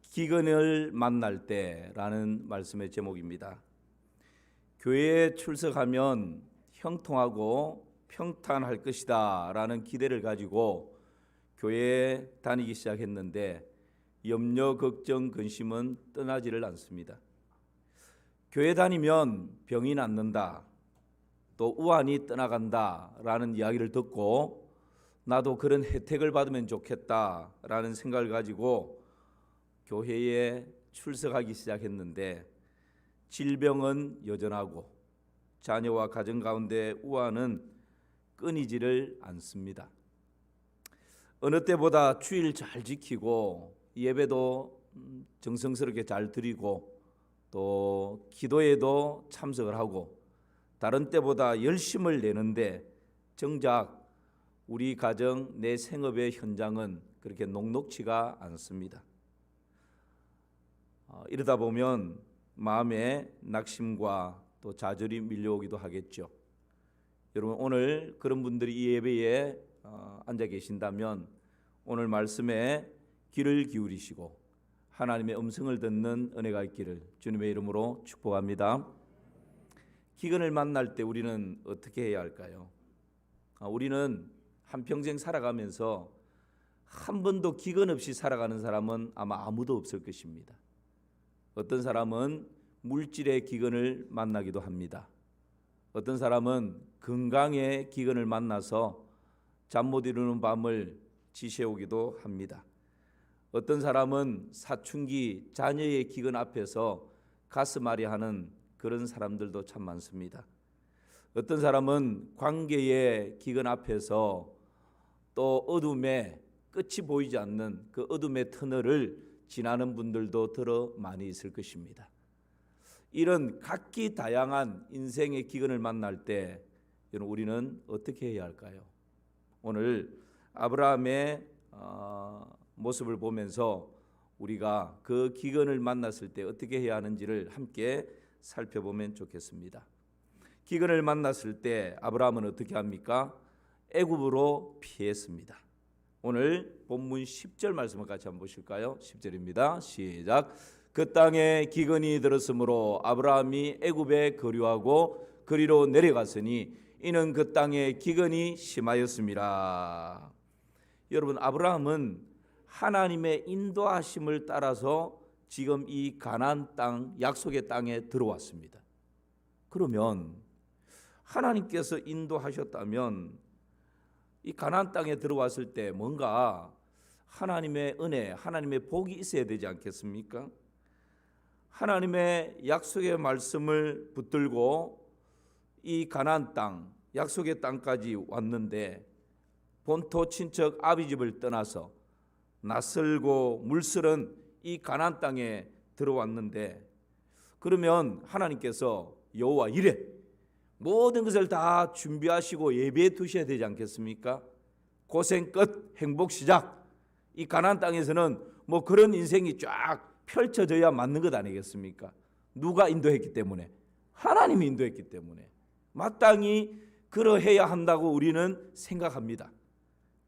기근을 만날 때라는 말씀의 제목입니다. 교회에 출석하면 형통하고 평탄할 것이다 라는 기대를 가지고 교회에 다니기 시작했는데 염려, 걱정, 근심은 떠나지를 않습니다. 교회 다니면 병이 낫는다, 또 우환이 떠나간다 라는 이야기를 듣고 나도 그런 혜택을 받으면 좋겠다 라는 생각을 가지고 교회에 출석하기 시작했는데 질병은 여전하고 자녀와 가정 가운데 우환은 끊이지를 않습니다. 어느 때보다 주일 잘 지키고 예배도 정성스럽게 잘 드리고 또 기도에도 참석을 하고 다른 때보다 열심을 내는데 정작 우리 가정 내 생업의 현장은 그렇게 녹록지가 않습니다. 이러다 보면 마음에 낙심과 또 좌절이 밀려오기도 하겠죠. 여러분, 오늘 그런 분들이 이 예배에 앉아 계신다면 오늘 말씀에 귀를 기울이시고 하나님의 음성을 듣는 은혜가 있기를 주님의 이름으로 축복합니다. 기근을 만날 때 우리는 어떻게 해야 할까요? 우리는 한평생 살아가면서 한 번도 기근 없이 살아가는 사람은 아마 아무도 없을 것입니다. 어떤 사람은 물질의 기근을 만나기도 합니다. 어떤 사람은 건강의 기근을 만나서 잠 못 이루는 밤을 지새우기도 합니다. 어떤 사람은 사춘기 자녀의 기근 앞에서 가슴앓이하는 그런 사람들도 참 많습니다. 어떤 사람은 관계의 기근 앞에서 또 어둠에 끝이 보이지 않는 그 어둠의 터널을 지나는 분들도 더러 많이 있을 것입니다. 이런 각기 다양한 인생의 기근을 만날 때 우리는 어떻게 해야 할까요? 오늘 아브라함의 모습을 보면서 우리가 그 기근을 만났을 때 어떻게 해야 하는지를 함께 살펴보면 좋겠습니다. 기근을 만났을 때 아브라함은 어떻게 합니까? 애굽으로 피했습니다. 오늘 본문 10절 말씀을 같이 한번 보실까요? 10절입니다. 시작. 그 땅에 기근이 들었으므로 아브라함이 애굽에 거류하고 그리로 내려갔으니 이는 그 땅에 기근이 심하였습니다. 여러분, 아브라함은 하나님의 인도하심을 따라서 지금 이 가나안 땅, 약속의 땅에 들어왔습니다. 그러면 하나님께서 인도하셨다면 이 가나안 땅에 들어왔을 때 뭔가 하나님의 은혜, 하나님의 복이 있어야 되지 않겠습니까? 하나님의 약속의 말씀을 붙들고 이 가나안 땅, 약속의 땅까지 왔는데 본토 친척 아비집을 떠나서 낯설고 물설은 이 가나안 땅에 들어왔는데 그러면 하나님께서 여호와 이래 모든 것을 다 준비하시고 예비해 두셔야 되지 않겠습니까? 고생 끝, 행복 시작. 이 가나안 땅에서는 뭐 그런 인생이 쫙 펼쳐져야 맞는 것 아니겠습니까? 누가 인도했기 때문에? 하나님이 인도했기 때문에 마땅히 그러해야 한다고 우리는 생각합니다.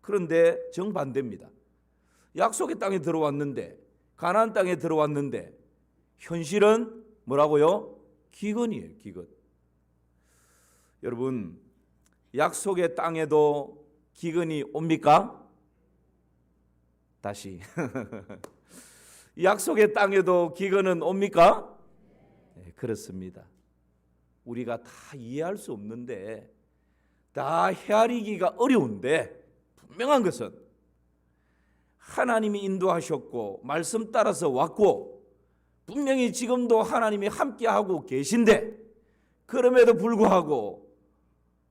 그런데 정반대입니다. 약속의 땅에 들어왔는데, 가나안 땅에 들어왔는데 현실은 뭐라고요? 기근이에요, 기근. 여러분, 약속의 땅에도 기근이 옵니까? 다시 약속의 땅에도 기근은 옵니까? 네, 그렇습니다. 우리가 다 이해할 수 없는데, 다 헤아리기가 어려운데 분명한 것은 하나님이 인도하셨고 말씀 따라서 왔고 분명히 지금도 하나님이 함께하고 계신데 그럼에도 불구하고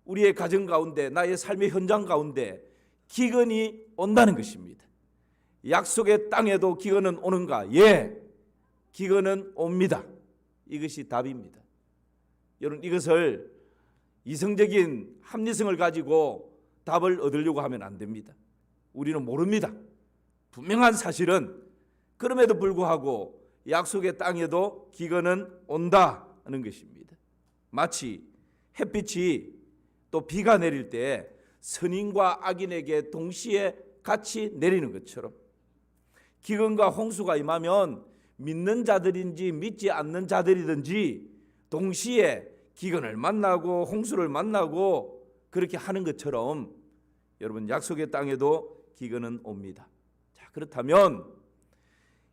우리의 가정 가운데, 나의 삶의 현장 가운데 기근이 온다는 것입니다. 약속의 땅에도 기근은 오는가? 예, 기근은 옵니다. 이것이 답입니다. 여러분, 이것을 이성적인 합리성을 가지고 답을 얻으려고 하면 안 됩니다. 우리는 모릅니다. 분명한 사실은 그럼에도 불구하고 약속의 땅에도 기근은 온다는 것입니다. 마치 햇빛이 또 비가 내릴 때 선인과 악인에게 동시에 같이 내리는 것처럼 기근과 홍수가 임하면 믿는 자들인지 믿지 않는 자들이든지 동시에 기근을 만나고 홍수를 만나고 그렇게 하는 것처럼 여러분 약속의 땅에도 기근은 옵니다. 자, 그렇다면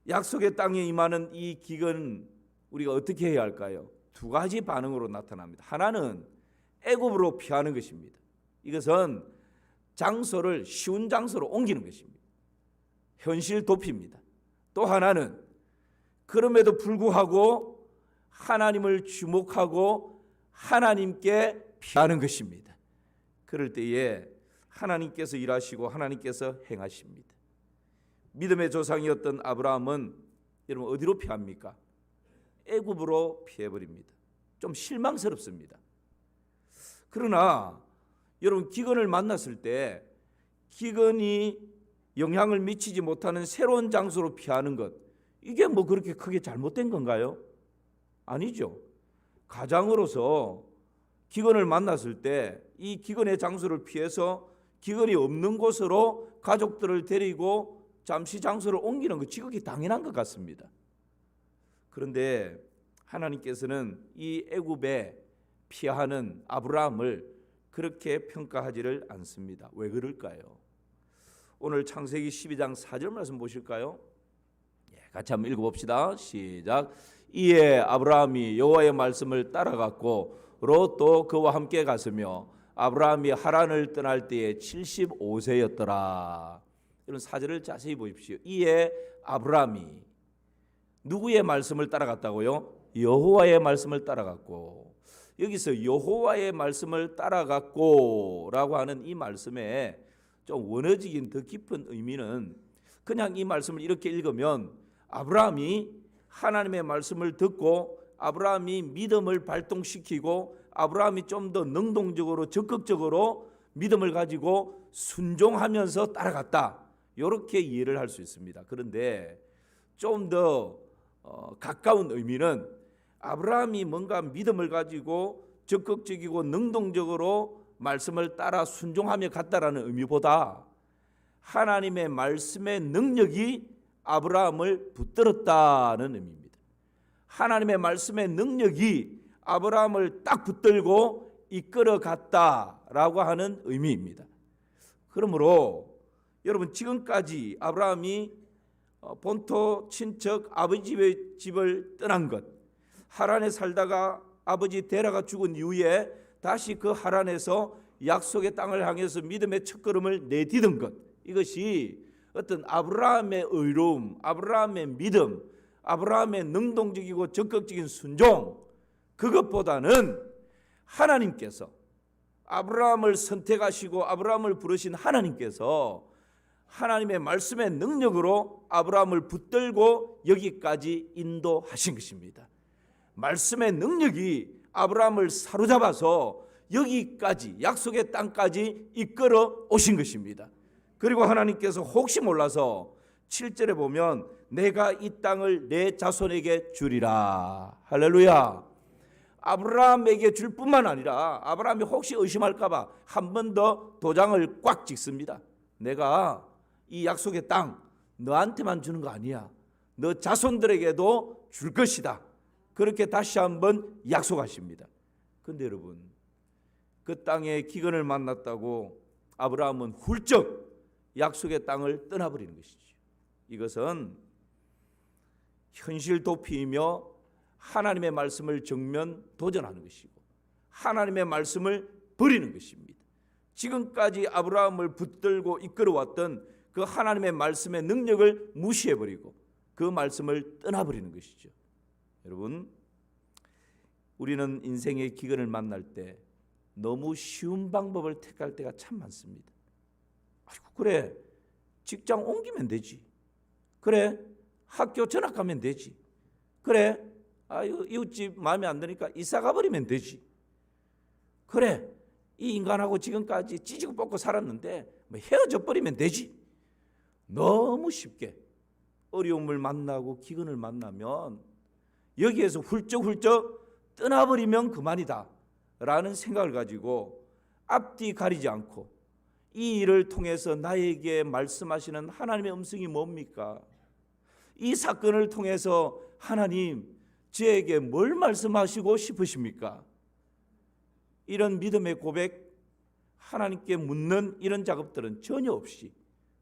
약속의 땅에 임하는 이 기근 우리가 어떻게 해야 할까요? 두 가지 반응으로 나타납니다. 하나는 애굽으로 피하는 것입니다. 이것은 장소를 쉬운 장소로 옮기는 것입니다. 현실 도피입니다. 또 하나는 그럼에도 불구하고 하나님을 주목하고 하나님께 피하는 것입니다. 그럴 때에 하나님께서 일하시고 하나님께서 행하십니다. 믿음의 조상이었던 아브라함은 여러분 어디로 피합니까? 애굽으로 피해버립니다. 좀 실망스럽습니다. 그러나 여러분 기근을 만났을 때 기근이 영향을 미치지 못하는 새로운 장소로 피하는 것, 이게 뭐 그렇게 크게 잘못된 건가요? 아니죠. 가장으로서 기근을 만났을 때 이 기근의 장소를 피해서 기근이 없는 곳으로 가족들을 데리고 잠시 장소를 옮기는 것 지극히 당연한 것 같습니다. 그런데 하나님께서는 이 애굽에 피하는 아브라함을 그렇게 평가하지를 않습니다. 왜 그럴까요? 오늘 창세기 12장 4절 말씀 보실까요? 같이 한번 읽어봅시다. 시작. 이에 아브라함이 여호와의 말씀을 따라갔고 롯도 그와 함께 갔으며 아브라함이 하란을 떠날 때에 75세였더라. 이런 사절을 자세히 보십시오. 이에 아브라함이 누구의 말씀을 따라갔다고요? 여호와의 말씀을 따라갔고, 여기서 여호와의 말씀을 따라갔고 라고 하는 이 말씀에 좀 원어적인 더 깊은 의미는 그냥 이 말씀을 이렇게 읽으면 아브라함이 하나님의 말씀을 듣고 아브라함이 믿음을 발동시키고 아브라함이 좀 더 능동적으로 적극적으로 믿음을 가지고 순종하면서 따라갔다, 이렇게 이해를 할 수 있습니다. 그런데 좀 더 가까운 의미는 아브라함이 뭔가 믿음을 가지고 적극적이고 능동적으로 말씀을 따라 순종하며 갔다라는 의미보다 하나님의 말씀의 능력이 아브라함을 붙들었다는 의미입니다. 하나님의 말씀의 능력이 아브라함을 딱 붙들고 이끌어 갔다라고 하는 의미입니다. 그러므로 여러분 지금까지 아브라함이 본토 친척 아버지의 집을 떠난 것, 하란에 살다가 아버지 데라가 죽은 이후에 다시 그 하란에서 약속의 땅을 향해서 믿음의 첫걸음을 내디딘 것, 이것이 어떤 아브라함의 의로움, 아브라함의 믿음, 아브라함의 능동적이고 적극적인 순종, 그것보다는 하나님께서 아브라함을 선택하시고 아브라함을 부르신 하나님께서 하나님의 말씀의 능력으로 아브라함을 붙들고 여기까지 인도하신 것입니다. 말씀의 능력이 아브라함을 사로잡아서 여기까지 약속의 땅까지 이끌어 오신 것입니다. 그리고 하나님께서 혹시 몰라서 7절에 보면 내가 이 땅을 내 자손에게 주리라. 할렐루야. 아브라함에게 줄 뿐만 아니라 아브라함이 혹시 의심할까 봐 한 번 더 도장을 꽉 찍습니다. 내가 이 약속의 땅 너한테만 주는 거 아니야. 너 자손들에게도 줄 것이다. 그렇게 다시 한번 약속하십니다. 그런데 여러분, 그 땅에 기근을 만났다고 아브라함은 훌쩍 약속의 땅을 떠나버리는 것이죠. 이것은 현실 도피이며 하나님의 말씀을 정면 도전하는 것이고 하나님의 말씀을 버리는 것입니다. 지금까지 아브라함을 붙들고 이끌어왔던 그 하나님의 말씀의 능력을 무시해버리고 그 말씀을 떠나버리는 것이죠. 여러분, 우리는 인생의 기근을 만날 때 너무 쉬운 방법을 택할 때가 참 많습니다. 아이고, 그래, 직장 옮기면 되지. 그래, 학교 전학가면 되지. 그래, 이웃집 마음에 안 드니까 이사 가버리면 되지. 그래, 이 인간하고 지금까지 찌지고 뽑고 살았는데 뭐 헤어져 버리면 되지. 너무 쉽게 어려움을 만나고 기근을 만나면 여기에서 훌쩍훌쩍 떠나버리면 그만이다 라는 생각을 가지고 앞뒤 가리지 않고 이 일을 통해서 나에게 말씀하시는 하나님의 음성이 뭡니까? 이 사건을 통해서 하나님 저에게 뭘 말씀하시고 싶으십니까? 이런 믿음의 고백, 하나님께 묻는 이런 작업들은 전혀 없이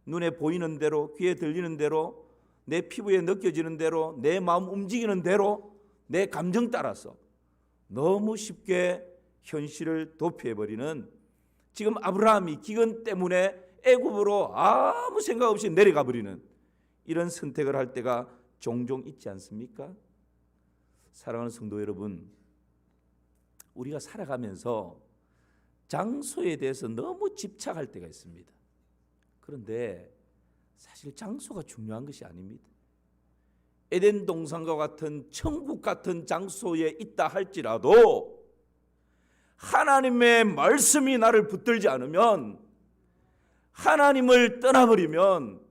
눈에 보이는 대로, 귀에 들리는 대로, 내 피부에 느껴지는 대로, 내 마음 움직이는 대로, 내 감정 따라서 너무 쉽게 현실을 도피해버리는, 지금 아브라함이 기근 때문에 애굽으로 아무 생각 없이 내려가 버리는 이런 선택을 할 때가 종종 있지 않습니까? 사랑하는 성도 여러분, 우리가 살아가면서 장소에 대해서 너무 집착할 때가 있습니다. 그런데 사실 장소가 중요한 것이 아닙니다. 에덴 동산과 같은 천국 같은 장소에 있다 할지라도 하나님의 말씀이 나를 붙들지 않으면, 하나님을 떠나버리면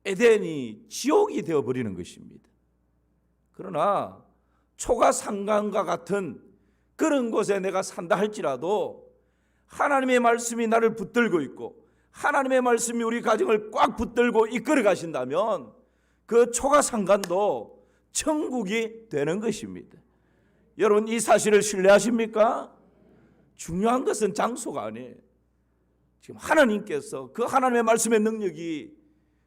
에덴이 지옥이 되어버리는 것입니다. 그러나 초가상간과 같은 그런 곳에 내가 산다 할지라도 하나님의 말씀이 나를 붙들고 있고 하나님의 말씀이 우리 가정을 꽉 붙들고 이끌어 가신다면 그 초가상간도 천국이 되는 것입니다. 여러분, 이 사실을 신뢰하십니까? 중요한 것은 장소가 아니에요. 지금 하나님께서 그 하나님의 말씀의 능력이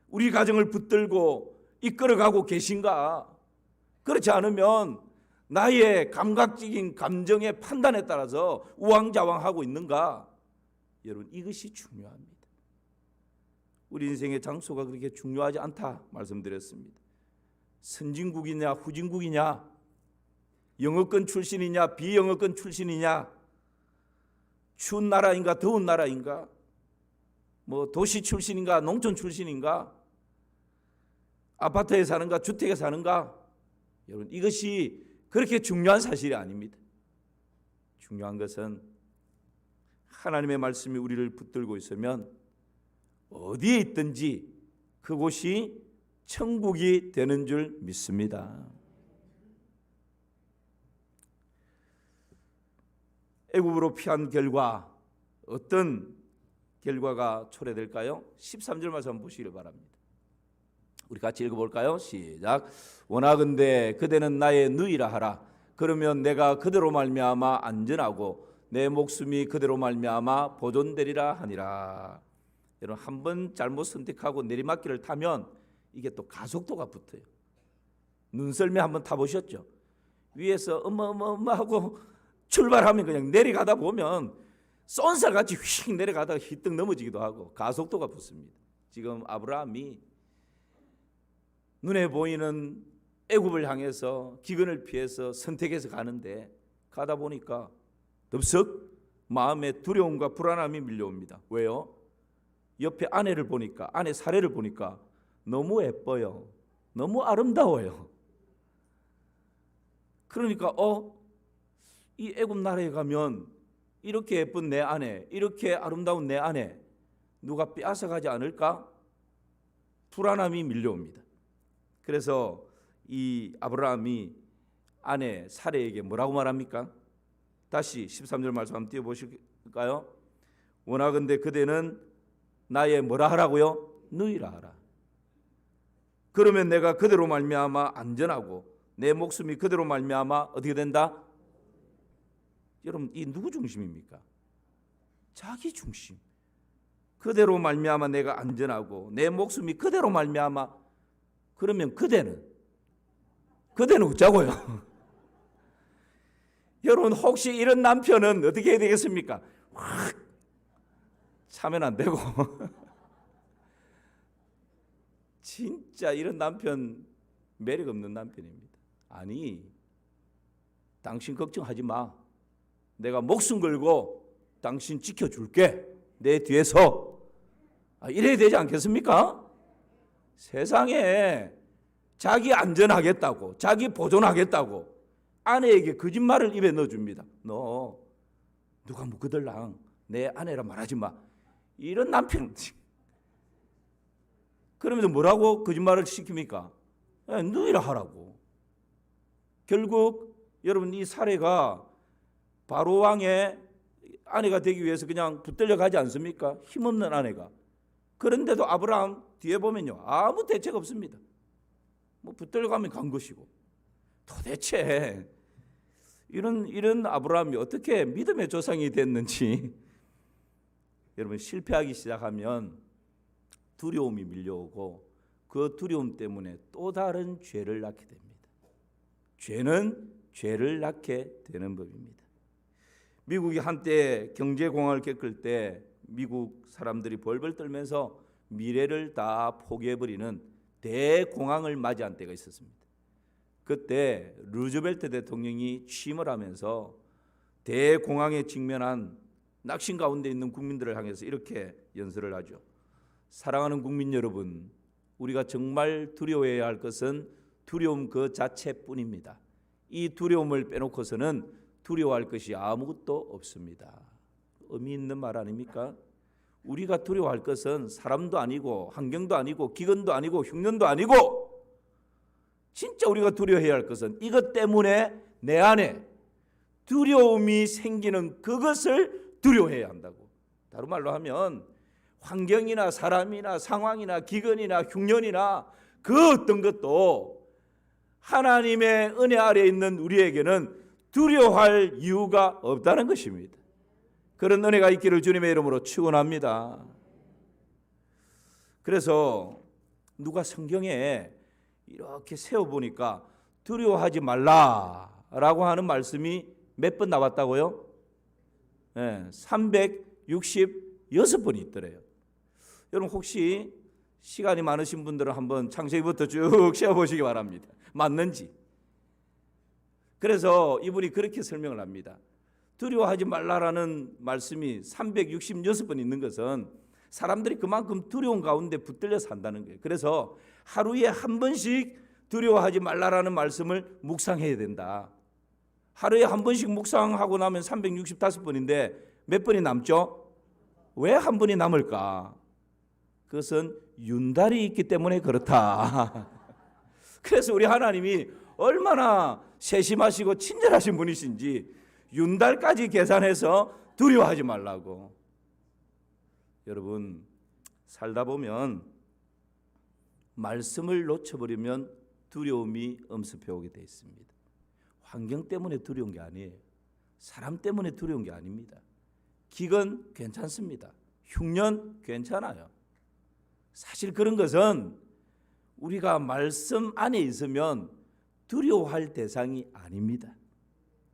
우리 가정을 붙들고 이끌어가고 계신가? 그렇지 않으면 나의 감각적인 감정의 판단에 따라서 우왕좌왕하고 있는가? 여러분, 이것이 중요합니다. 우리 인생의 장소가 그렇게 중요하지 않다 말씀드렸습니다. 선진국이냐 후진국이냐, 영어권 출신이냐 비영어권 출신이냐, 추운 나라인가 더운 나라인가, 뭐 도시 출신인가 농촌 출신인가, 아파트에 사는가 주택에 사는가, 여러분, 이것이 그렇게 중요한 사실이 아닙니다. 중요한 것은 하나님의 말씀이 우리를 붙들고 있으면 어디에 있든지 그곳이 천국이 되는 줄 믿습니다. 애굽으로 피한 결과 어떤 결과가 초래될까요? 13절 말씀 한번 보시길 바랍니다. 우리 같이 읽어볼까요? 시작. 원하건대 그대는 나의 누이라 하라. 그러면 내가 그대로 말미암아 안전하고 내 목숨이 그대로 말미암아 보존되리라 하니라. 여러분, 한번 잘못 선택하고 내리막길을 타면 이게 또 가속도가 붙어요. 눈썰매 한번 타보셨죠? 위에서 엄마 하고 출발하면 그냥 내려가다 보면 쏜살같이 휙 내려가다가 휘떡 넘어지기도 하고 가속도가 붙습니다. 지금 아브라함이 눈에 보이는 애굽을 향해서 기근을 피해서 선택해서 가는데, 가다 보니까 덥석 마음에 두려움과 불안함이 밀려옵니다. 왜요? 옆에 아내를 보니까, 아내 사례를 보니까 너무 예뻐요. 너무 아름다워요. 그러니까 이 애굽 나라에 가면 이렇게 예쁜 내 아내, 이렇게 아름다운 내 아내 누가 빼앗아가지 않을까? 불안함이 밀려옵니다. 그래서 이 아브라함이 아내 사레에게 뭐라고 말합니까? 다시 13절 말씀 한번 띄워보실까요? 원하건대 그대는 나의 뭐라 하라고요? 누이라 하라. 그러면 내가 그대로 말미암아 안전하고 내 목숨이 그대로 말미암아 어떻게 된다? 여러분, 이 누구 중심입니까? 자기 중심. 그대로 말미암아 내가 안전하고 내 목숨이 그대로 말미암아. 그러면 그대는 어쩌고요? 여러분, 혹시 이런 남편은 어떻게 해야 되겠습니까? 확 차면 안 되고 진짜 이런 남편 매력 없는 남편입니다. 아니, 당신 걱정하지 마. 내가 목숨 걸고 당신 지켜줄게. 내 뒤에서. 이래야 되지 않겠습니까? 세상에 자기 안전하겠다고, 자기 보존하겠다고 아내에게 거짓말을 입에 넣어줍니다. 너 누가 묻거들랑 내 아내라 말하지 마. 이런 남편. 그러면서 뭐라고 거짓말을 시킵니까? 누이라 하라고. 결국 여러분, 이 사례가 바로 왕의 아내가 되기 위해서 그냥 붙들려 가지 않습니까? 힘없는 아내가. 그런데도 아브라함 뒤에 보면요, 아무 대책 없습니다. 뭐 붙들려 가면 간 것이고. 도대체 이런 아브라함이 어떻게 믿음의 조상이 됐는지. 여러분, 실패하기 시작하면 두려움이 밀려오고 그 두려움 때문에 또 다른 죄를 낳게 됩니다. 죄는 죄를 낳게 되는 법입니다. 미국이 한때 경제공황을 겪을 때 미국 사람들이 벌벌 떨면서 미래를 다 포기해버리는 대공황을 맞이한 때가 있었습니다. 그때 루즈벨트 대통령이 취임을 하면서 대공황에 직면한 낙심 가운데 있는 국민들을 향해서 이렇게 연설을 하죠. 사랑하는 국민 여러분, 우리가 정말 두려워해야 할 것은 두려움 그 자체뿐입니다. 이 두려움을 빼놓고서는 두려워할 것이 아무것도 없습니다. 의미 있는 말 아닙니까? 우리가 두려워할 것은 사람도 아니고 환경도 아니고 기근도 아니고 흉년도 아니고 진짜 우리가 두려워해야 할 것은 이것 때문에 내 안에 두려움이 생기는 그것을 두려워해야 한다고. 다른 말로 하면 환경이나 사람이나 상황이나 기근이나 흉년이나 그 어떤 것도 하나님의 은혜 아래에 있는 우리에게는 두려워할 이유가 없다는 것입니다. 그런 은혜가 있기를 주님의 이름으로 축원합니다. 그래서 누가 성경에 이렇게 세워보니까 두려워하지 말라라고 하는 말씀이 몇 번 나왔다고요? 366번이 있더래요. 여러분, 혹시 시간이 많으신 분들은 한번 창세기부터 쭉 세워보시기 바랍니다. 맞는지. 그래서 이분이 그렇게 설명을 합니다. 두려워하지 말라라는 말씀이 366번 있는 것은 사람들이 그만큼 두려운 가운데 붙들려 산다는 거예요. 그래서 하루에 한 번씩 두려워하지 말라라는 말씀을 묵상해야 된다. 하루에 한 번씩 묵상하고 나면 365번인데 몇 번이 남죠? 왜 한 번이 남을까? 그것은 윤달이 있기 때문에 그렇다. 그래서 우리 하나님이 얼마나 세심하시고 친절하신 분이신지 윤달까지 계산해서 두려워하지 말라고. 여러분, 살다 보면 말씀을 놓쳐버리면 두려움이 엄습해 오게 되어 있습니다. 환경 때문에 두려운 게 아니에요. 사람 때문에 두려운 게 아닙니다. 기근 괜찮습니다. 흉년 괜찮아요. 사실 그런 것은 우리가 말씀 안에 있으면 두려워할 대상이 아닙니다.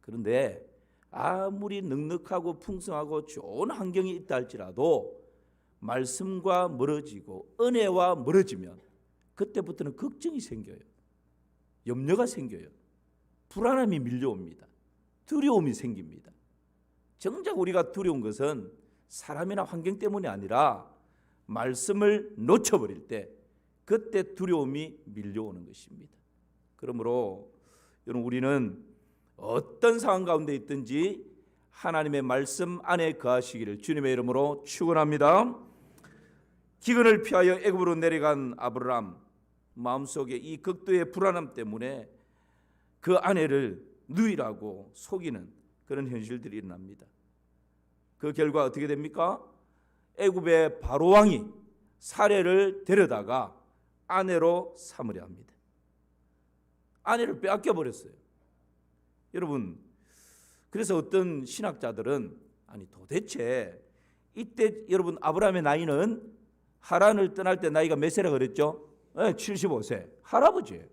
그런데 아무리 넉넉하고 풍성하고 좋은 환경이 있다 할지라도 말씀과 멀어지고 은혜와 멀어지면 그때부터는 걱정이 생겨요. 염려가 생겨요. 불안함이 밀려옵니다. 두려움이 생깁니다. 정작 우리가 두려운 것은 사람이나 환경 때문이 아니라 말씀을 놓쳐버릴 때 그때 두려움이 밀려오는 것입니다. 그러므로 여러분, 우리는 어떤 상황 가운데 있든지 하나님의 말씀 안에 거하시기를 주님의 이름으로 축원합니다. 기근을 피하여 애굽으로 내려간 아브라함, 마음속에 이 극도의 불안함 때문에 그 아내를 누이라고 속이는 그런 현실들이 일어납니다. 그 결과 어떻게 됩니까? 애굽의 바로 왕이 사례를 데려다가 아내로 삼으려 합니다. 아내를 빼앗겨 버렸어요. 여러분, 그래서 어떤 신학자들은 아니 도대체 이때 여러분 아브라함의 나이는 하란을 떠날 때 나이가 몇 세라 그랬죠? 75세. 할아버지예요.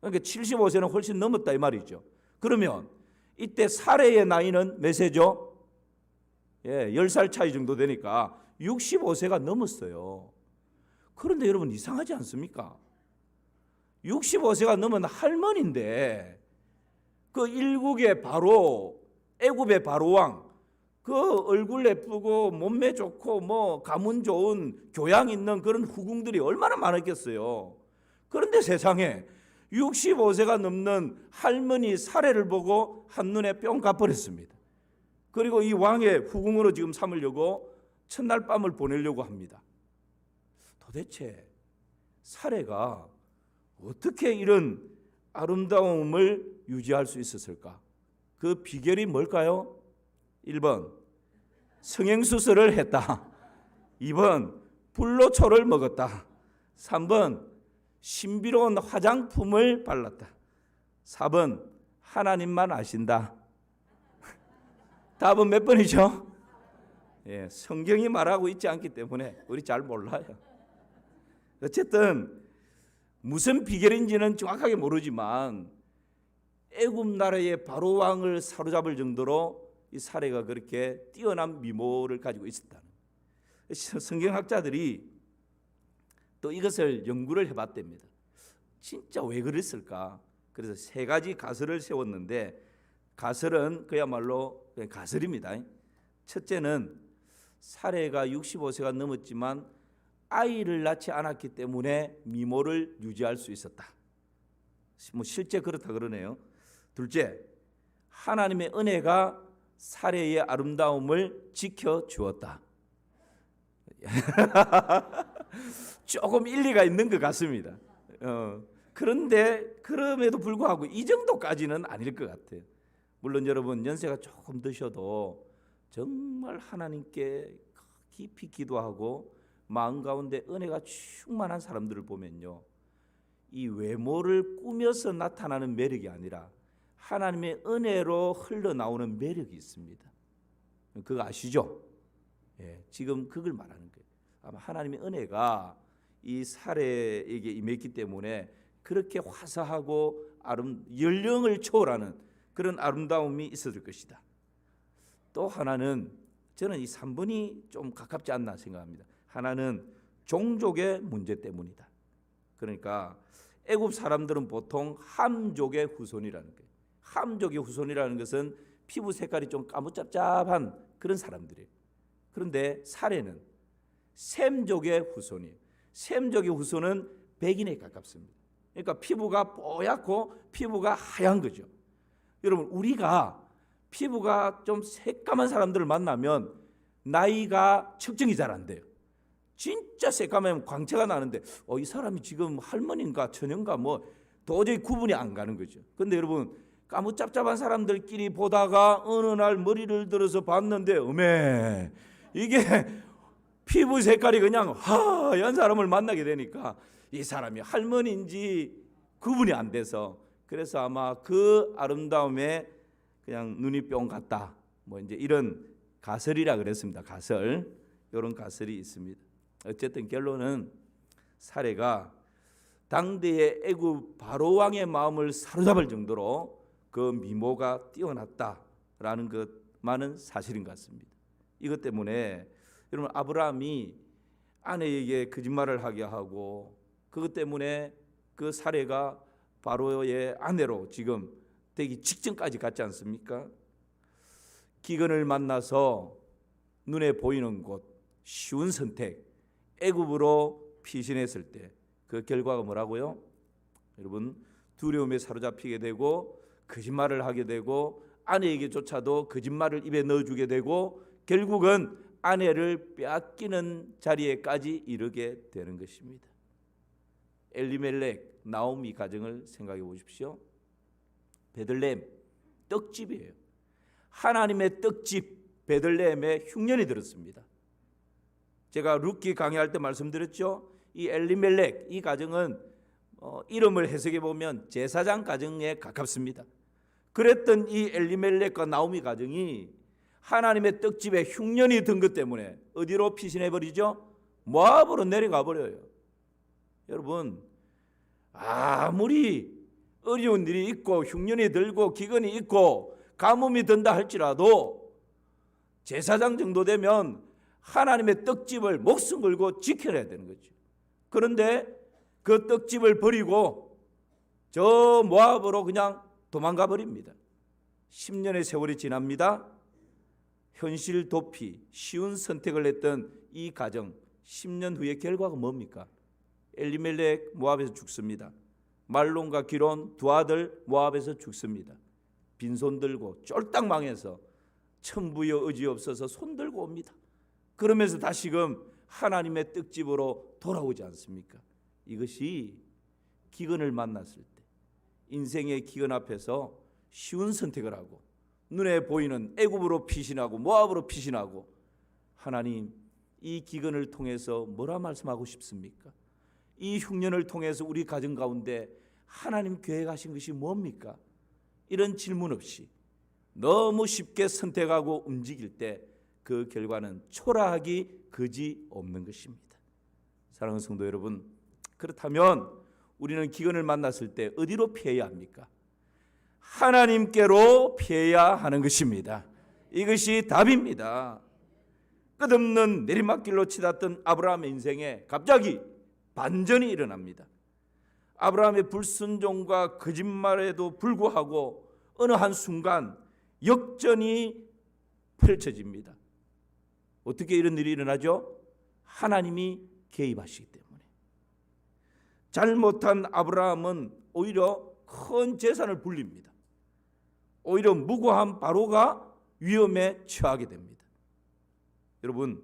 그러니까 75세는 훨씬 넘었다 이 말이죠. 그러면 이때 사례의 나이는 몇 세죠? 10살 차이 정도 되니까 65세가 넘었어요. 그런데 여러분 이상하지 않습니까? 65세가 넘은 할머니인데 그 일국의 바로 애굽의 바로왕, 그 얼굴 예쁘고 몸매 좋고 뭐 가문 좋은 교양 있는 그런 후궁들이 얼마나 많았겠어요. 그런데 세상에 65세가 넘는 할머니 사례를 보고 한눈에 뿅 가버렸습니다. 그리고 이 왕의 후궁으로 지금 삼으려고 첫날 밤을 보내려고 합니다. 도대체 사례가 어떻게 이런 아름다움을 유지할 수 있었을까? 그 비결이 뭘까요? 1번 성형수술을 했다. 2번 불로초를 먹었다. 3번 신비로운 화장품을 발랐다. 4번 하나님만 아신다. 답은 몇 번이죠? 예, 성경이 말하고 있지 않기 때문에 우리 잘 몰라요. 어쨌든 무슨 비결인지는 정확하게 모르지만 애굽 나라의 바로 왕을 사로잡을 정도로 이 사례가 그렇게 뛰어난 미모를 가지고 있었다는. 성경학자들이 또 이것을 연구를 해봤답니다. 진짜 왜 그랬을까? 그래서 3가지 가설을 세웠는데, 가설은 그야말로 그냥 가설입니다. 첫째는 사례가 65세가 넘었지만 아이를 낳지 않았기 때문에 미모를 유지할 수 있었다. 뭐 실제 그렇다 그러네요. 둘째, 하나님의 은혜가 사례의 아름다움을 지켜주었다. 조금 일리가 있는 것 같습니다. 그런데 그럼에도 불구하고 이 정도까지는 아닐 것 같아요. 물론 여러분 연세가 조금 드셔도 정말 하나님께 깊이 기도하고 마음 가운데 은혜가 충만한 사람들을 보면요, 이 외모를 꾸며서 나타나는 매력이 아니라 하나님의 은혜로 흘러나오는 매력이 있습니다. 그거 아시죠? 예, 지금 그걸 말하는 거예요. 아마 하나님의 은혜가 이 사례에게 임했기 때문에 그렇게 화사하고 연령을 초월하는 그런 아름다움이 있었을 것이다. 또 하나는 저는 이 3번이 좀 가깝지 않나 생각합니다. 하나는 종족의 문제 때문이다. 그러니까 애굽 사람들은 보통 함족의 후손이라는 거예요. 함족의 후손이라는 것은 피부 색깔이 좀 까무잡잡한 그런 사람들이에요. 그런데 사례는 셈족의 후손이에요. 셈족의 후손은 백인에 가깝습니다. 그러니까 피부가 뽀얗고 피부가 하얀 거죠. 여러분, 우리가 피부가 좀 새까만 사람들을 만나면 나이가 측정이 잘 안 돼요. 진짜 새까매면 광채가 나는데 이 사람이 지금 할머니인가 처녀인가 뭐 도저히 구분이 안 가는 거죠. 그런데 여러분, 까무잡잡한 사람들끼리 보다가 어느 날 머리를 들어서 봤는데 어메, 이게 피부 색깔이 그냥 하얀 사람을 만나게 되니까 이 사람이 할머니인지 구분이 안 돼서, 그래서 아마 그 아름다움에 그냥 눈이 뿅 갔다, 뭐 이제 이런 가설이라 그랬습니다. 가설, 이런 가설이 있습니다. 어쨌든 결론은 사례가 당대의 애굽 바로 왕의 마음을 사로잡을 정도로 그 미모가 뛰어났다라는 것만은 사실인 것 같습니다. 이것 때문에 여러분, 아브라함이 아내에게 거짓말을 하게 하고 그것 때문에 그 사례가 바로의 아내로 지금 되기 직전까지 갔지 않습니까? 기근을 만나서 눈에 보이는 곳, 쉬운 선택, 애굽으로 피신했을 때 그 결과가 뭐라고요? 여러분, 두려움에 사로잡히게 되고 거짓말을 하게 되고 아내에게조차도 거짓말을 입에 넣어주게 되고 결국은 아내를 빼앗기는 자리에까지 이르게 되는 것입니다. 엘리멜렉, 나오미 가정을 생각해 보십시오. 베들레헴, 떡집이에요. 하나님의 떡집 베들레헴에 흉년이 들었습니다. 제가 룻기 강의할 때 말씀드렸죠. 이 엘리멜렉, 이 가정은 이름을 해석해 보면 제사장 가정에 가깝습니다. 그랬던 이 엘리멜렉과 나오미 가정이 하나님의 떡집에 흉년이 든 것 때문에 어디로 피신해 버리죠? 모압으로 내려가 버려요. 여러분, 아무리 어려운 일이 있고 흉년이 들고 기근이 있고 가뭄이 든다 할지라도 제사장 정도 되면 하나님의 떡집을 목숨 걸고 지켜야 되는 거죠. 그런데 그 떡집을 버리고 저 모압으로 그냥 도망가 버립니다. 10년의 세월이 지납니다. 현실 도피, 쉬운 선택을 했던 이 가정, 10년 후의 결과가 뭡니까? 엘리멜렉 모압에서 죽습니다. 말론과 기론 두 아들 모압에서 죽습니다. 빈손 들고 쫄딱 망해서 천부여 의지 없어서 손 들고 옵니다. 그러면서 다시금 하나님의 떡집으로 돌아오지 않습니까? 이것이 기근을 만났을 때, 인생의 기근 앞에서 쉬운 선택을 하고 눈에 보이는 애굽으로 피신하고 모압으로 피신하고, 하나님 이 기근을 통해서 뭐라 말씀하고 싶습니까? 이 흉년을 통해서 우리 가정 가운데 하나님 계획하신 것이 뭡니까? 이런 질문 없이 너무 쉽게 선택하고 움직일 때 그 결과는 초라하기 그지없는 것입니다. 사랑하는 성도 여러분, 그렇다면 우리는 기근을 만났을 때 어디로 피해야 합니까? 하나님께로 피해야 하는 것입니다. 이것이 답입니다. 끝없는 내리막길로 치닫던 아브라함의 인생에 갑자기 반전이 일어납니다. 아브라함의 불순종과 거짓말에도 불구하고 어느 한순간 역전이 펼쳐집니다. 어떻게 이런 일이 일어나죠? 하나님이 개입하시기 때문에. 잘못한 아브라함은 오히려 큰 재산을 불립니다. 오히려 무고한 바로가 위험에 처하게 됩니다. 여러분,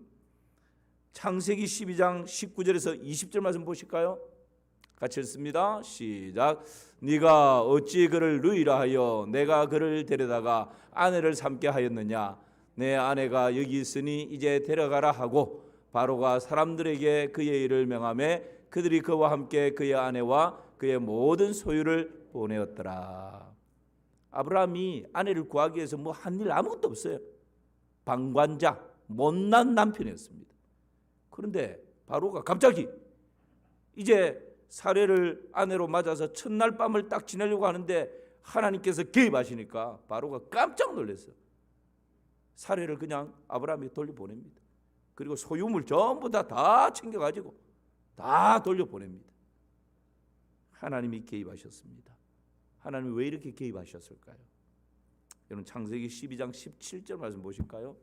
창세기 12장 19절에서 20절 말씀 보실까요? 같이 읽습니다. 시작. 네가 어찌 그를 누이라 하여 내가 그를 데려다가 아내를 삼게 하였느냐? 내 아내가 여기 있으니 이제 데려가라 하고 바로가 사람들에게 그의 일을 명하매 그들이 그와 함께 그의 아내와 그의 모든 소유를 보내었더라. 아브라함이 아내를 구하기 위해서 뭐 한 일 아무것도 없어요. 방관자, 못난 남편이었습니다. 그런데 바로가 갑자기 이제 사례를 아내로 맞아서 첫날 밤을 딱 지내려고 하는데 하나님께서 개입하시니까 바로가 깜짝 놀랐어요. 사례를 그냥 아브라함이 돌려보냅니다. 그리고 소유물 전부 다 챙겨가지고 다 돌려보냅니다. 하나님이 개입하셨습니다. 하나님이 왜 이렇게 개입하셨을까요? 여러분, 창세기 12장 17절 말씀 보실까요?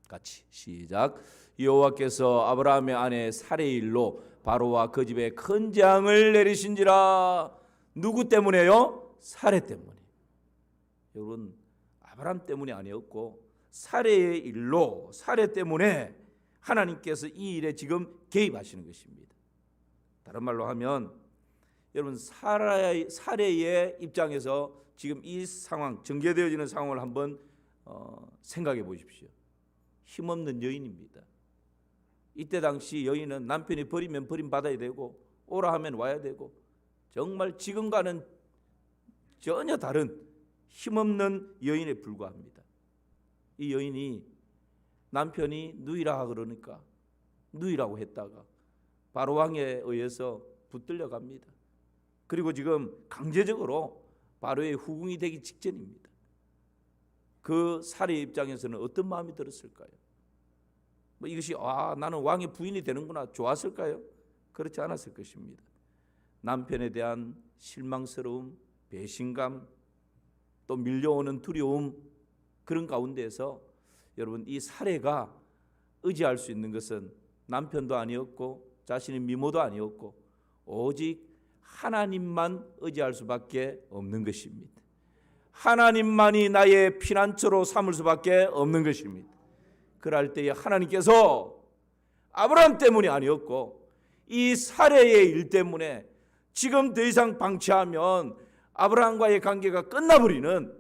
같이 시작. 여호와께서 아브라함의 아내 사레의 일로 바로와 그 집에 큰 재앙을 내리신지라. 누구 때문에요? 사레 때문에. 여러분, 아브라함 때문이 아니었고 사레의 일로, 사레 때문에 하나님께서 이 일에 지금 개입하시는 것입니다. 다른 말로 하면 여러분, 사레의 입장에서 지금 이 상황, 전개되어지는 상황을 한번 생각해 보십시오. 힘없는 여인입니다. 이때 당시 여인은 남편이 버리면 버림받아야 되고 오라 하면 와야 되고 정말 지금과는 전혀 다른 힘없는 여인에 불과합니다. 이 여인이 남편이 누이라 그러니까 누이라고 했다가 바로 왕에 의해서 붙들려 갑니다. 그리고 지금 강제적으로 바로의 후궁이 되기 직전입니다. 그 사례의 입장에서는 어떤 마음이 들었을까요? 뭐 이것이 나는 왕의 부인이 되는구나 좋았을까요? 그렇지 않았을 것입니다. 남편에 대한 실망스러움, 배신감, 또 밀려오는 두려움, 그런 가운데에서 여러분, 이 사례가 의지할 수 있는 것은 남편도 아니었고 자신의 미모도 아니었고 오직 하나님만 의지할 수밖에 없는 것입니다. 하나님만이 나의 피난처로 삼을 수밖에 없는 것입니다. 그럴 때에 하나님께서 아브라함 때문이 아니었고 이 사례의 일 때문에 지금 더 이상 방치하면 아브라함과의 관계가 끝나버리는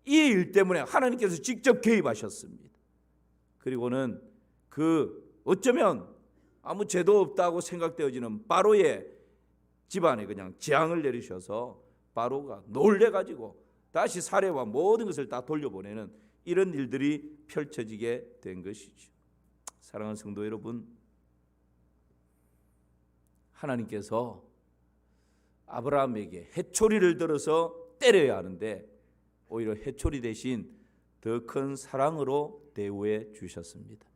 이 일 때문에 하나님께서 직접 개입하셨습니다. 그리고는 그 어쩌면 아무 죄도 없다고 생각되어지는 바로의 집안에 그냥 재앙을 내리셔서 바로가 놀래가지고 다시 사례와 모든 것을 다 돌려보내는 이런 일들이 펼쳐지게 된 것이죠. 사랑하는 성도 여러분, 하나님께서 아브라함에게 해초리를 들어서 때려야 하는데 오히려 해초리 대신 더 큰 사랑으로 대우해 주셨습니다.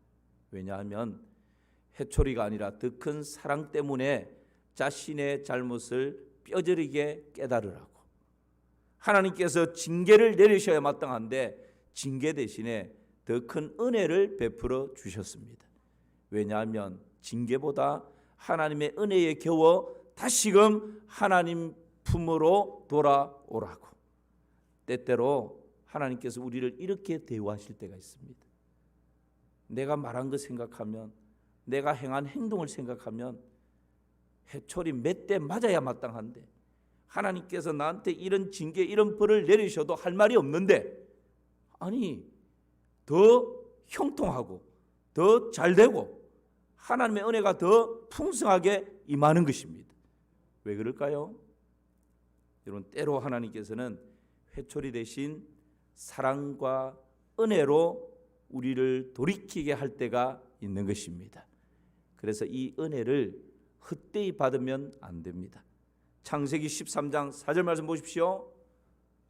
왜냐하면 해초리가 아니라 더 큰 사랑 때문에 자신의 잘못을 뼈저리게 깨달으라고 하나님께서 징계를 내리셔야 마땅한데 징계 대신에 더 큰 은혜를 베풀어 주셨습니다. 왜냐하면 징계보다 하나님의 은혜에 겨워 다시금 하나님 품으로 돌아오라고. 때때로 하나님께서 우리를 이렇게 대우하실 때가 있습니다. 내가 말한 것 생각하면, 내가 행한 행동을 생각하면 해초리 몇 대 맞아야 마땅한데 하나님께서 나한테 이런 징계, 이런 벌을 내리셔도 할 말이 없는데 아니 더 형통하고 더 잘되고 하나님의 은혜가 더 풍성하게 임하는 것입니다. 왜 그럴까요? 여러분, 때로 하나님께서는 회초리 대신 사랑과 은혜로 우리를 돌이키게 할 때가 있는 것입니다. 그래서 이 은혜를 헛되이 받으면 안 됩니다. 창세기 13장 4절 말씀 보십시오.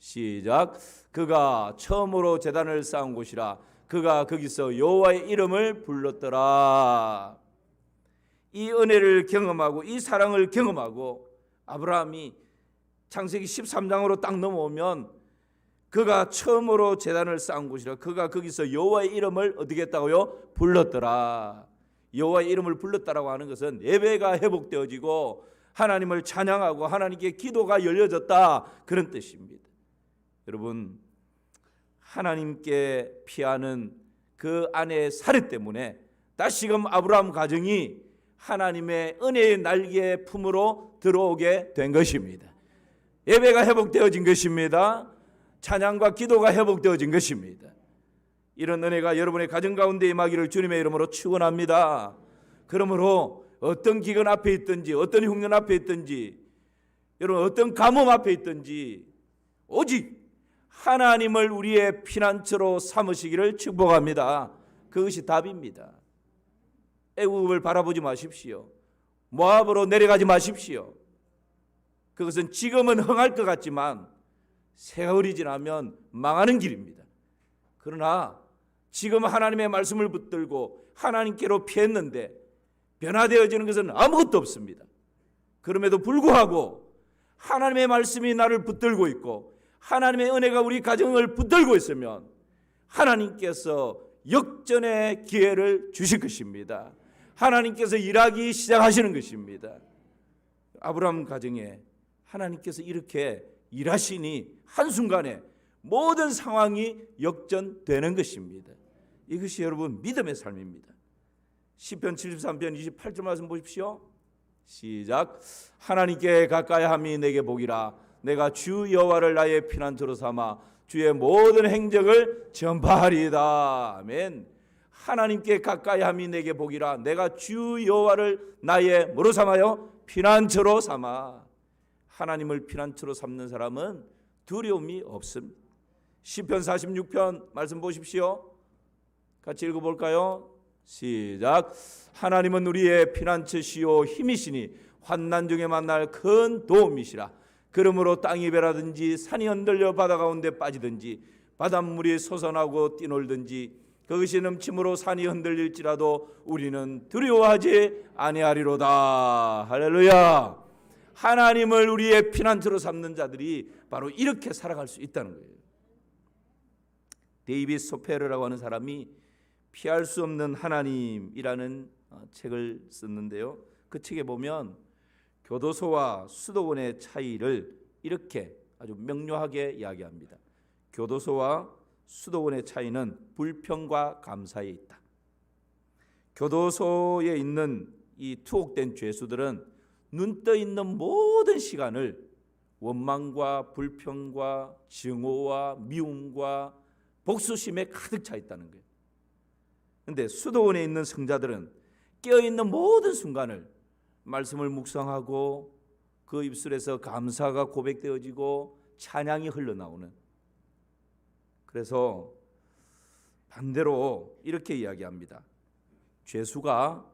시작. 그가 처음으로 제단을 쌓은 곳이라 그가 거기서 여호와의 이름을 불렀더라. 이 은혜를 경험하고 이 사랑을 경험하고 아브라함이 창세기 13장으로 딱 넘어오면 그가 처음으로 제단을 쌓은 곳이라 그가 거기서 여호와의 이름을 어떻게 했다고요? 불렀더라. 여호와의 이름을 불렀다라고 하는 것은 예배가 회복되어지고 하나님을 찬양하고 하나님께 기도가 열려졌다, 그런 뜻입니다. 여러분, 하나님께 피하는 그 아내의 살해 때문에 다시금 아브라함 가정이 하나님의 은혜의 날개 품으로 들어오게 된 것입니다. 예배가 회복되어진 것입니다. 찬양과 기도가 회복되어진 것입니다. 이런 은혜가 여러분의 가정 가운데 임하기를 주님의 이름으로 축원합니다. 그러므로 어떤 기근 앞에 있든지 어떤 흉년 앞에 있든지 여러분 어떤 가뭄 앞에 있든지 오직 하나님을 우리의 피난처로 삼으시기를 축복합니다. 그것이 답입니다. 애굽을 바라보지 마십시오. 모압으로 내려가지 마십시오. 그것은 지금은 흥할 것 같지만 세월이 지나면 망하는 길입니다. 그러나 지금 하나님의 말씀을 붙들고 하나님께로 피했는데 변화되어지는 것은 아무것도 없습니다. 그럼에도 불구하고 하나님의 말씀이 나를 붙들고 있고 하나님의 은혜가 우리 가정을 붙들고 있으면 하나님께서 역전의 기회를 주실 것입니다. 하나님께서 일하기 시작하시는 것입니다. 아브라함 가정에 하나님께서 이렇게 일하시니 한순간에 모든 상황이 역전되는 것입니다. 이것이 여러분 믿음의 삶입니다. 시편 73편 28절 말씀 보십시오. 시작. 하나님께 가까이함이 내게 복이라 내가 주 여호와를 나의 피난처로 삼아 주의 모든 행적을 전파하리이다. 아멘. 하나님께 가까이함이 내게 복이라 내가 주 여호와를 나의 뭐로 삼아요? 피난처로 삼아. 하나님을 피난처로 삼는 사람은 두려움이 없습니다. 시편 46편 말씀 보십시오. 같이 읽어볼까요? 시작. 하나님은 우리의 피난처시요 힘이시니 환난 중에 만날 큰 도움이시라. 그러므로 땅이 베라든지 산이 흔들려 바다 가운데 빠지든지 바닷물이 솟아나고 뛰놀든지 그것이 넘침으로 산이 흔들릴지라도 우리는 두려워하지 아니하리로다. 할렐루야. 하나님을 우리의 피난처로 삼는 자들이 바로 이렇게 살아갈 수 있다는 거예요. 데이빗 소페르라고 하는 사람이 피할 수 없는 하나님이라는 책을 썼는데요. 그 책에 보면 교도소와 수도원의 차이를 이렇게 아주 명료하게 이야기합니다. 교도소와 수도원의 차이는 불평과 감사에 있다. 교도소에 있는 이 투옥된 죄수들은 눈 떠 있는 모든 시간을 원망과 불평과 증오와 미움과 복수심에 가득 차 있다는 거예요. 그런데 수도원에 있는 성자들은 깨어있는 모든 순간을 말씀을 묵상하고 그 입술에서 감사가 고백되어지고 찬양이 흘러나오는, 그래서 반대로 이렇게 이야기합니다. 죄수가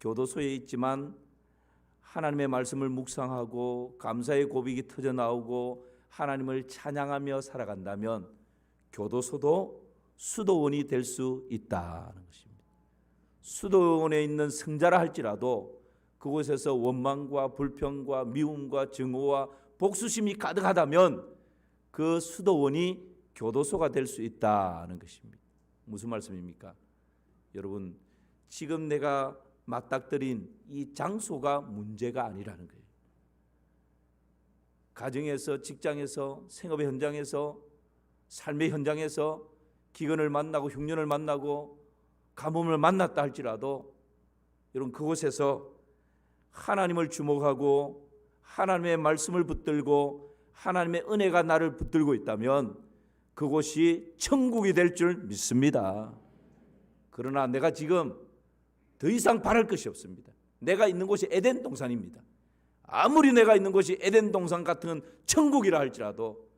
교도소에 있지만 하나님의 말씀을 묵상하고 감사의 고백이 터져나오고 하나님을 찬양하며 살아간다면 교도소도 수도원이 될 수 있다는 것입니다. 수도원에 있는 성자라 할지라도 그곳에서 원망과 불평과 미움과 증오와 복수심이 가득하다면 그 수도원이 교도소가 될 수 있다는 것입니다. 무슨 말씀입니까? 여러분, 지금 내가 맞닥뜨린 이 장소가 문제가 아니라는 거예요. 가정에서, 직장에서, 생업의 현장에서, 삶의 현장에서 기근을 만나고 흉년을 만나고 가뭄을 만났다 할지라도 여러분 그곳에서 하나님을 주목하고 하나님의 말씀을 붙들고 하나님의 은혜가 나를 붙들고 있다면 그곳이 천국이 될 줄 믿습니다. 그러나 내가 지금 더 이상 바랄 것이 없습니다. 내가 있는 곳이 에덴 동산입니다. 아무리 내가 있는 곳이 에덴 동산 같은 천국이라 할지라도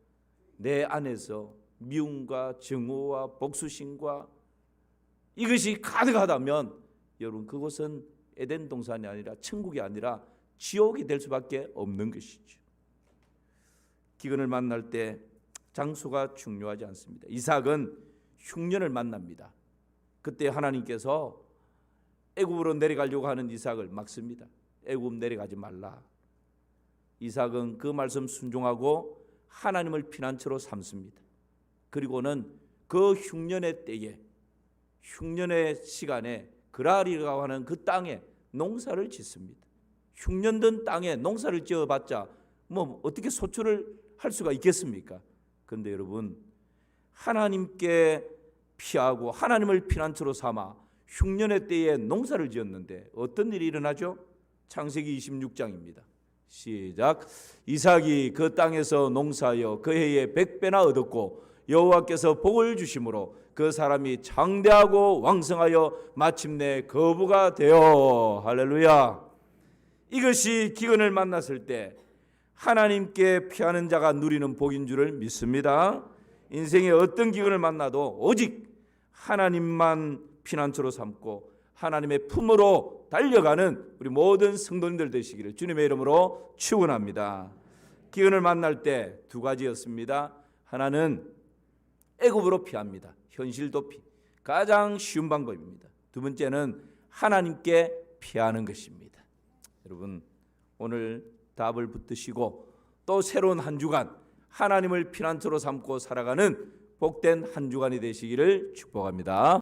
내 안에서 미움과 증오와 복수심과 이것이 가득하다면 여러분 그곳은 에덴 동산이 아니라 천국이 아니라 지옥이 될 수밖에 없는 것이죠. 기근을 만날 때 장소가 중요하지 않습니다. 이삭은 흉년을 만납니다. 그때 하나님께서 애굽으로 내려가려고 하는 이삭을 막습니다. 애굽 내려가지 말라. 이삭은 그 말씀 순종하고 하나님을 피난처로 삼습니다. 그리고는 그 흉년의 때에 흉년의 시간에 그라리라고 하는 그 땅에 농사를 짓습니다. 흉년된 땅에 농사를 지어봤자 뭐 어떻게 소출을 할 수가 있겠습니까? 그런데 여러분 하나님께 피하고 하나님을 피난처로 삼아 흉년의 때에 농사를 지었는데 어떤 일이 일어나죠? 창세기 26장입니다. 시작. 이삭이 그 땅에서 농사하여 그 해에 100배나 얻었고 여호와께서 복을 주심으로 그 사람이 장대하고 왕성하여 마침내 거부가 되어 할렐루야. 이것이 기근을 만났을 때 하나님께 피하는 자가 누리는 복인 줄을 믿습니다. 인생에 어떤 기근을 만나도 오직 하나님만 피난처로 삼고 하나님의 품으로 달려가는 우리 모든 성도님들 되시기를 주님의 이름으로 축원합니다. 기근을 만날 때 두 가지였습니다. 하나는 애굽으로 피합니다. 현실 도피, 가장 쉬운 방법입니다. 두 번째는 하나님께 피하는 것입니다. 여러분 오늘 답을 붙드시고 또 새로운 한 주간 하나님을 피난처로 삼고 살아가는 복된 한 주간이 되시기를 축복합니다.